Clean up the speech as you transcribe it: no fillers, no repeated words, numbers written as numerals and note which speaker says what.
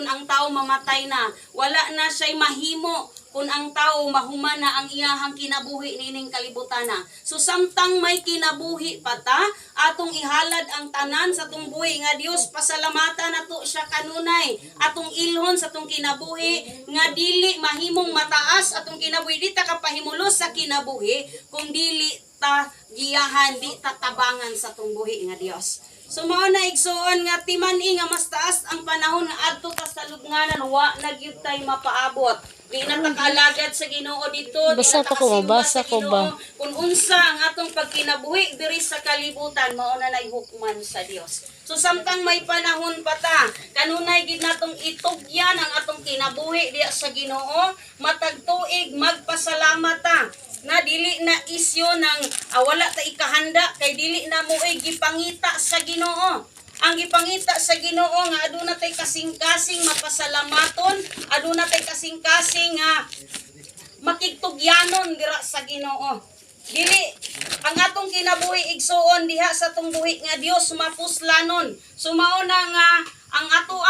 Speaker 1: kun ang tao mamatay na. Wala na siya'y mahimo kung ang tao mahuman na ang iyahang kinabuhi nining kalibutan na. So samtang may kinabuhi pa ta, atong ihalad ang tanan sa atong buhi nga Dios, pasalamatan nato siya kanunay. Atong ilhon sa atong kinabuhi nga dili mahimong mataas atong kinabuhi, di ta kapahimulos sa kinabuhi kung dili ta giyahan, di ta tabangan sa atong buhi nga Dios. So mao na igsuon nga timani nga mas taas ang panahon nga adto ta sa lubnganan, wa na gyud tay mapaabot. Di na takalagad sa Ginoo dito,
Speaker 2: Basa pa ko, mabasa ko ba?
Speaker 1: Kung unsa ang atong pagkinabuhi diri sa kalibutan, mao na nay hukman sa Dios. So samtang may panahon pa ta, kanunay gid natong itugyan ang atong kinabuhi diya sa Ginoo, matag tuig magpasalamat ta na dili na isyo ng wala ta ikahanda kay dili na mo'y gipangita sa Ginoo. Ang gipangita sa Ginoo nga aduna tay kasing-kasing mapasalamaton, aduna tay kasing-kasing nga makigtugyanon dira sa Ginoo. Dili ang atong kinabuhi igsuon diha sa atong buhi nga Dios mapuslanon. So mao na nga ang ato